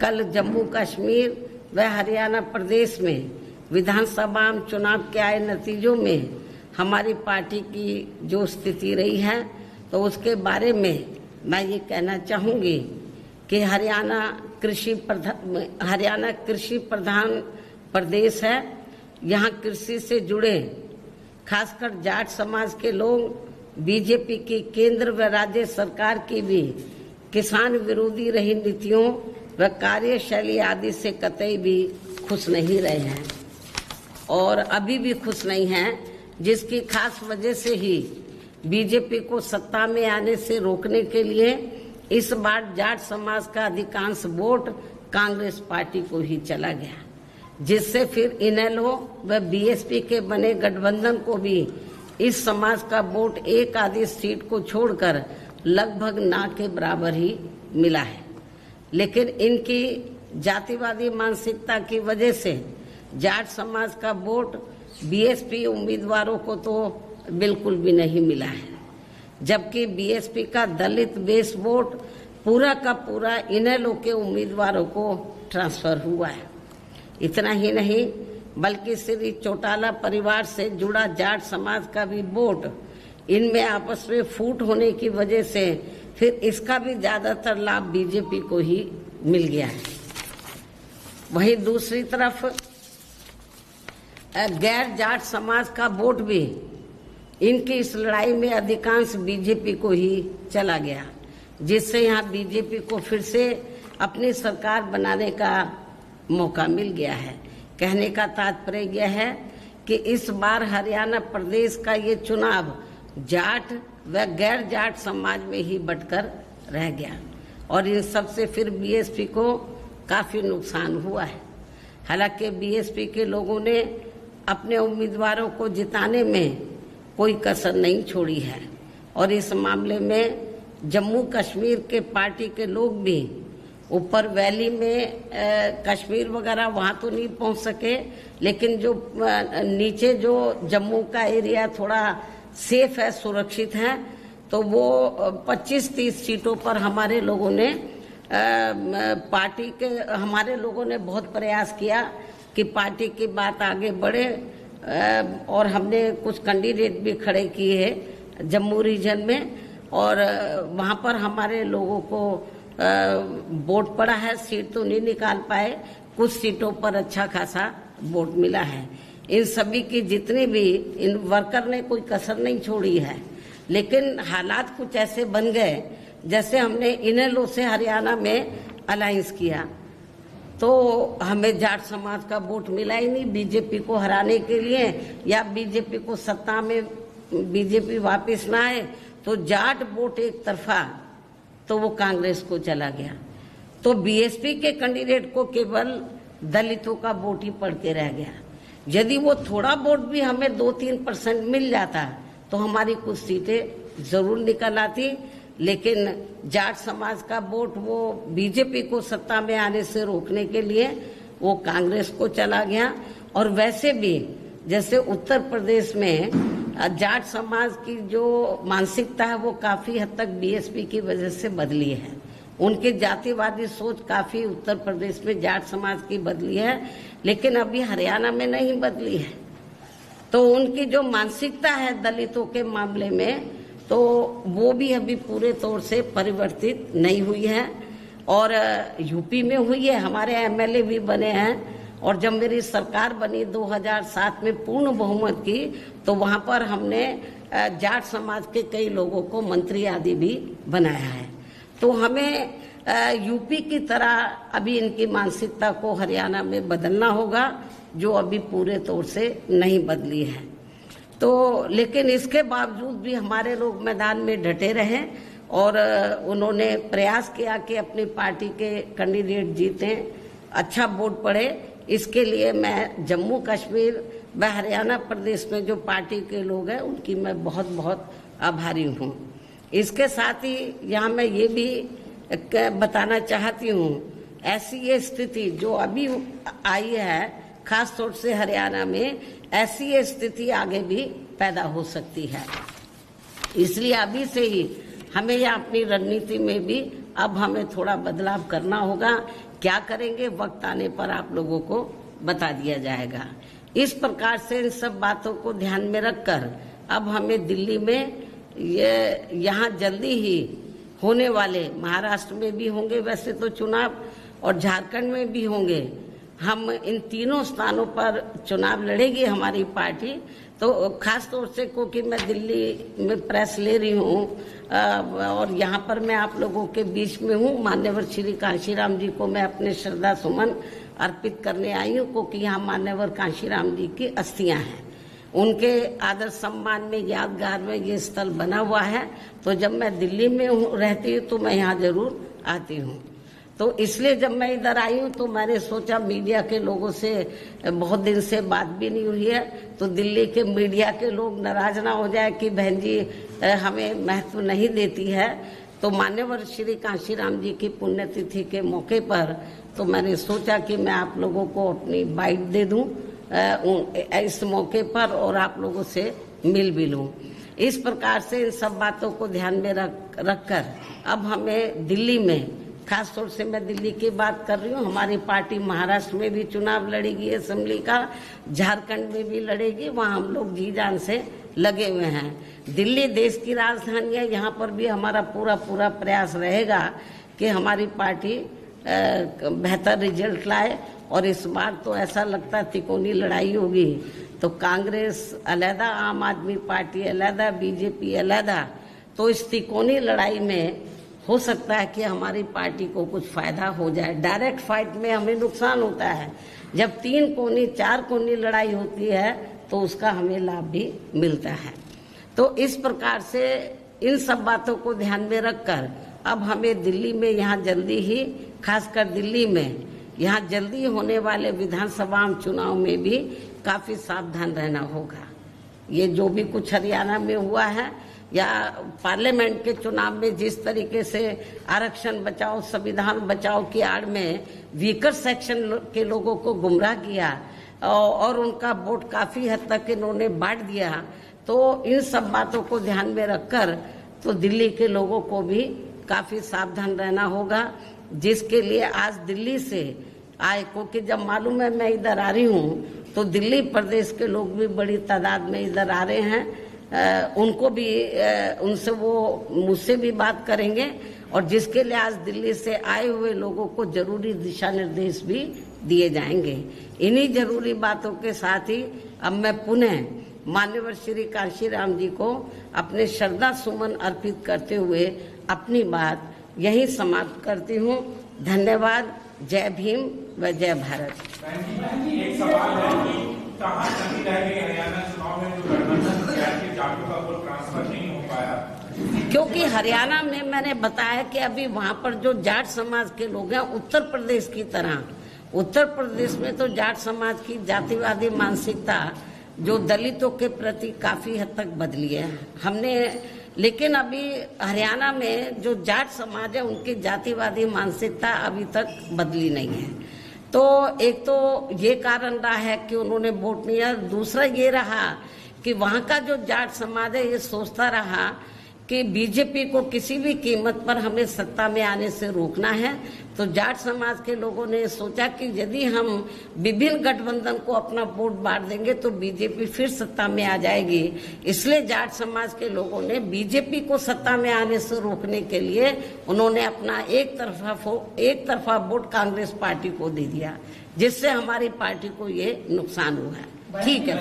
कल जम्मू कश्मीर व हरियाणा प्रदेश में विधानसभा चुनाव के आए नतीजों में हमारी पार्टी की जो स्थिति रही है, तो उसके बारे में मैं ये कहना चाहूँगी कि हरियाणा कृषि प्रधान प्रदेश है। यहाँ कृषि से जुड़े खासकर जाट समाज के लोग बीजेपी की केंद्र व राज्य सरकार की भी किसान विरोधी रही नीतियों व कार्यशैली आदि से कतई भी खुश नहीं रहे हैं और अभी भी खुश नहीं हैं, जिसकी खास वजह से ही बीजेपी को सत्ता में आने से रोकने के लिए इस बार जाट समाज का अधिकांश वोट कांग्रेस पार्टी को ही चला गया, जिससे फिर इनेलो व बीएसपी के बने गठबंधन को भी इस समाज का वोट एक आधी सीट को छोड़कर लगभग ना के बराबर ही मिला है। लेकिन इनकी जातिवादी मानसिकता की वजह से जाट समाज का वोट बीएसपी उम्मीदवारों को तो बिल्कुल भी नहीं मिला है, जबकि बीएसपी का दलित बेस वोट पूरा का पूरा इनेलो के उम्मीदवारों को ट्रांसफर हुआ है। इतना ही नहीं बल्कि श्री चौटाला परिवार से जुड़ा जाट समाज का भी वोट इनमें आपस में फूट होने की वजह से फिर इसका भी ज्यादातर लाभ बीजेपी को ही मिल गया है। वहीं दूसरी तरफ गैर जाट समाज का वोट भी इनकी इस लड़ाई में अधिकांश बीजेपी को ही चला गया, जिससे यहाँ बीजेपी को फिर से अपनी सरकार बनाने का मौका मिल गया है। कहने का तात्पर्य यह है कि इस बार हरियाणा प्रदेश का ये चुनाव जाट व गैर जाट समाज में ही बंटकर रह गया और इन सब से फिर बीएसपी को काफी नुकसान हुआ है। हालांकि बीएसपी के लोगों ने अपने उम्मीदवारों को जिताने में कोई कसर नहीं छोड़ी है और इस मामले में जम्मू कश्मीर के पार्टी के लोग भी ऊपर वैली में कश्मीर वगैरह वहाँ तो नहीं पहुँच सके, लेकिन जो नीचे जो जम्मू का एरिया थोड़ा सेफ है, सुरक्षित है, तो वो 25-30 सीटों पर हमारे लोगों ने हमारे लोगों ने बहुत प्रयास किया कि पार्टी की बात आगे बढ़े और हमने कुछ कैंडिडेट भी खड़े किए हैं जम्मू रीजन में और वहाँ पर हमारे लोगों को वोट पड़ा है। सीट तो नहीं निकाल पाए, कुछ सीटों पर अच्छा खासा वोट मिला है। इन सभी की जितनी भी इन वर्कर ने कोई कसर नहीं छोड़ी है, लेकिन हालात कुछ ऐसे बन गए जैसे हमने इनेलो से हरियाणा में अलायंस किया तो हमें जाट समाज का वोट मिला ही नहीं बीजेपी को हराने के लिए, या बीजेपी को सत्ता में बीजेपी वापस ना आए तो जाट वोट एक तरफा तो वो कांग्रेस को चला गया, तो बीएसपी के कैंडिडेट को केवल दलितों का वोट ही पड़ के रह गया। यदि वो थोड़ा वोट भी हमें 2-3% मिल जाता तो हमारी कुछ सीटें जरूर निकल आती, लेकिन जाट समाज का वोट वो बीजेपी को सत्ता में आने से रोकने के लिए वो कांग्रेस को चला गया। और वैसे भी जैसे उत्तर प्रदेश में जाट समाज की जो मानसिकता है वो काफी हद तक बीएसपी की वजह से बदली है। उनकी जातिवादी सोच काफी उत्तर प्रदेश में जाट समाज की बदली है, लेकिन अभी हरियाणा में नहीं बदली है। तो उनकी जो मानसिकता है दलितों के मामले में तो वो भी अभी पूरे तौर से परिवर्तित नहीं हुई है और यूपी में हुई है। हमारे एमएलए भी बने हैं और जब मेरी सरकार बनी 2007 में पूर्ण बहुमत की तो वहाँ पर हमने जाट समाज के कई लोगों को मंत्री आदि भी बनाया है। तो हमें यूपी की तरह अभी इनकी मानसिकता को हरियाणा में बदलना होगा, जो अभी पूरे तौर से नहीं बदली है। तो लेकिन इसके बावजूद भी हमारे लोग मैदान में डटे रहे और उन्होंने प्रयास किया कि अपनी पार्टी के कैंडिडेट जीतें, अच्छा वोट पड़े। इसके लिए मैं जम्मू कश्मीर व हरियाणा प्रदेश में जो पार्टी के लोग हैं उनकी मैं बहुत बहुत आभारी हूँ। इसके साथ ही यहाँ मैं ये भी बताना चाहती हूँ, ऐसी ये स्थिति जो अभी आई है खास तौर से हरियाणा में, ऐसी ये स्थिति आगे भी पैदा हो सकती है। इसलिए अभी से ही हमें यह अपनी रणनीति में भी अब हमें थोड़ा बदलाव करना होगा। क्या करेंगे वक्त आने पर आप लोगों को बता दिया जाएगा। इस प्रकार से इन सब बातों को ध्यान में रखकर अब हमें दिल्ली में यहाँ जल्दी ही होने वाले, महाराष्ट्र में भी होंगे वैसे तो चुनाव और झारखंड में भी होंगे, हम इन तीनों स्थानों पर चुनाव लड़ेगी हमारी पार्टी। तो खास तौर से क्योंकि मैं दिल्ली में प्रेस ले रही हूँ और यहाँ पर मैं आप लोगों के बीच में हूँ, मान्यवर श्री कांशीराम जी को मैं अपने श्रद्धा सुमन अर्पित करने आई हूँ, क्योंकि यहाँ मान्यवर कांशीराम जी की अस्थियां हैं। उनके आदर सम्मान में यादगार में ये स्थल बना हुआ है। तो जब मैं दिल्ली में रहती हूँ तो मैं यहाँ जरूर आती हूँ। तो इसलिए जब मैं इधर आई हूँ तो मैंने सोचा मीडिया के लोगों से बहुत दिन से बात भी नहीं हुई है, तो दिल्ली के मीडिया के लोग नाराज ना हो जाए कि बहन जी हमें महत्व नहीं देती है। तो मान्यवर श्री कांशीराम जी की पुण्यतिथि के मौके पर तो मैंने सोचा कि मैं आप लोगों को अपनी बाइट दे दूं इस मौके पर और आप लोगों से मिल भी लूं। इस प्रकार से इन सब बातों को ध्यान में रखकर अब हमें दिल्ली में, खास तौर से मैं दिल्ली की बात कर रही हूँ, हमारी पार्टी महाराष्ट्र में भी चुनाव लड़ेगी असेंबली का, झारखंड में भी लड़ेगी, वहाँ हम लोग जी जान से लगे हुए हैं। दिल्ली देश की राजधानी है, यहाँ पर भी हमारा पूरा प्रयास रहेगा कि हमारी पार्टी बेहतर रिजल्ट लाए। और इस बार तो ऐसा लगता है तिकोनी लड़ाई होगी, तो कांग्रेस अलहदा, आम आदमी पार्टी अलहदा, बीजेपी अलहदा। तो इस तिकोनी लड़ाई में हो सकता है कि हमारी पार्टी को कुछ फायदा हो जाए। डायरेक्ट फाइट में हमें नुकसान होता है, जब 3 कोनी 4 कोनी लड़ाई होती है तो उसका हमें लाभ भी मिलता है। तो इस प्रकार से इन सब बातों को ध्यान में रखकर अब हमें दिल्ली में यहाँ जल्दी ही, खासकर दिल्ली में यहाँ जल्दी होने वाले विधानसभा चुनाव में भी काफी सावधान रहना होगा। ये जो भी कुछ हरियाणा में हुआ है या पार्लियामेंट के चुनाव में जिस तरीके से आरक्षण बचाओ, संविधान बचाओ की आड़ में वीकर सेक्शन के लोगों को गुमराह किया और उनका वोट काफी हद तक इन्होंने बांट दिया, तो इन सब बातों को ध्यान में रखकर तो दिल्ली के लोगों को भी काफी सावधान रहना होगा। जिसके लिए आज दिल्ली से आए, क्योंकि जब मालूम है मैं इधर आ रही हूँ तो दिल्ली प्रदेश के लोग भी बड़ी तादाद में इधर आ रहे हैं। उनको भी उनसे वो मुझसे भी बात करेंगे और जिसके लिए आज दिल्ली से आए हुए लोगों को जरूरी दिशा निर्देश भी दिए जाएंगे। इन्हीं जरूरी बातों के साथ ही अब मैं पुनः मान्यवर श्री कांशीराम जी को अपने श्रद्धा सुमन अर्पित करते हुए अपनी बात यही समाप्त करती हूँ। धन्यवाद। जय भीम व जय भारत। एक सवाल है कि कहाँ कमी रह गई हरियाणा चुनाव में, जो गठबंधन के जाटों का वोट ट्रांसफर नहीं हो पाया? क्योंकि हरियाणा में मैंने बताया कि अभी वहाँ पर जो जाट समाज के लोग हैं, उत्तर प्रदेश की तरह, उत्तर प्रदेश में तो जाट समाज की जातिवादी मानसिकता जो दलितों के प्रति काफी हद तक बदली है हमने, लेकिन अभी हरियाणा में जो जाट समाज है उनकी जातिवादी मानसिकता अभी तक बदली नहीं है। तो एक तो ये कारण रहा है कि उन्होंने वोट नहीं दिया। दूसरा ये रहा कि वहाँ का जो जाट समाज है ये सोचता रहा कि बीजेपी को किसी भी कीमत पर हमें सत्ता में आने से रोकना है। तो जाट समाज के लोगों ने सोचा कि यदि हम विभिन्न गठबंधन को अपना वोट बांट देंगे तो बीजेपी फिर सत्ता में आ जाएगी। इसलिए जाट समाज के लोगों ने बीजेपी को सत्ता में आने से रोकने के लिए उन्होंने अपना एक तरफा वोट कांग्रेस पार्टी को दे दिया, जिससे हमारी पार्टी को ये नुकसान हुआ है। ठीक है,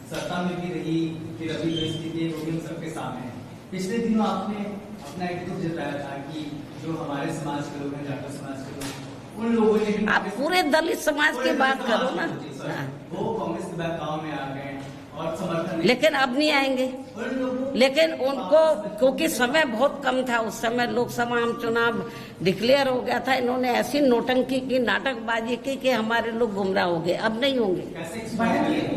सत्ता में भी रही, फिर अभी जो स्थिति है वो भी सबके सामने है। पिछले दिनों आपने अपना एक दुख जताया था कि जो हमारे समाज के लोग हैं, जाटो समाज के लोग, उन लोगों ने, आप पूरे दलित समाज की बात करो ना, वो कांग्रेस के बहकाव में आ गए और समर्थन, लेकिन अब नहीं आएंगे। लेकिन उनको क्योंकि समय बहुत कम था, उस समय लोकसभा चुनाव डिक्लेयर हो गया था, इन्होंने ऐसी नोटंकी की, नाटकबाजी की कि हमारे लोग गुमराह हो गए। अब नहीं होंगे।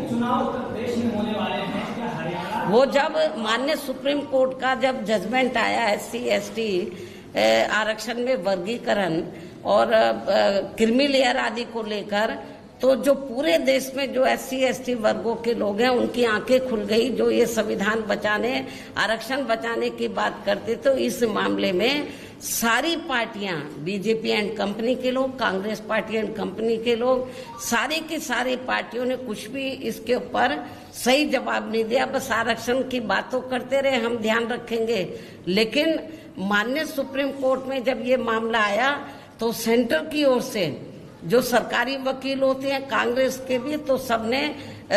चुनाव उत्तर प्रदेश में होने वाले हैं, क्या हरियाणा? वो जब माननीय सुप्रीम कोर्ट का जब जजमेंट आया SC/ST आरक्षण में वर्गीकरण और क्रीमी लेयर आदि को लेकर, तो जो पूरे देश में जो SC ST वर्गों के लोग हैं उनकी आंखें खुल गई, जो ये संविधान बचाने, आरक्षण बचाने की बात करते। तो इस मामले में सारी पार्टियां, बीजेपी एंड कंपनी के लोग, कांग्रेस पार्टी एंड कंपनी के लोग, सारी की सारी पार्टियों ने कुछ भी इसके ऊपर सही जवाब नहीं दिया। बस आरक्षण की बातों करते रहे, हम ध्यान रखेंगे। लेकिन माननीय सुप्रीम कोर्ट में जब ये मामला आया तो सेंटर की ओर से जो सरकारी वकील होते हैं, कांग्रेस के भी, तो सबने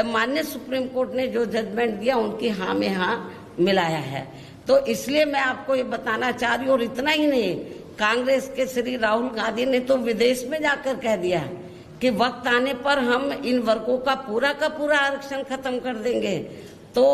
माननीय सुप्रीम कोर्ट ने जो जजमेंट दिया उनकी हाँ में हाँ मिलाया है। तो इसलिए मैं आपको ये बताना चाह रही हूँ। और इतना ही नहीं, कांग्रेस के श्री राहुल गांधी ने तो विदेश में जाकर कह दिया कि वक्त आने पर हम इन वर्गों का पूरा आरक्षण खत्म कर देंगे। तो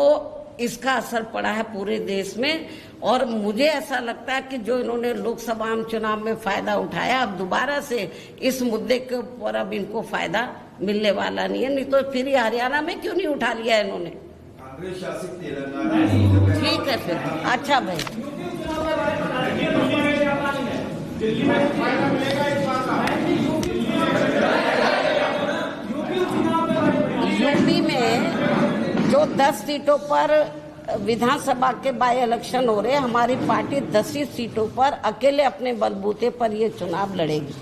इसका असर पड़ा है पूरे देश में। और मुझे ऐसा लगता है कि जो इन्होंने लोकसभा चुनाव में फायदा उठाया, अब दोबारा से इस मुद्दे के ऊपर अब इनको फायदा मिलने वाला नहीं है। नहीं तो फिर ये हरियाणा में क्यों नहीं उठा लिया इन्होंने? कांग्रेस शासित तेलंगाना, ठीक है फिर, अच्छा भाई। यूपी में जो 10 सीटों पर विधानसभा के बाय इलेक्शन हो रहे, हमारी पार्टी 10 सीटों पर अकेले अपने बलबूते पर ये चुनाव लड़ेगी।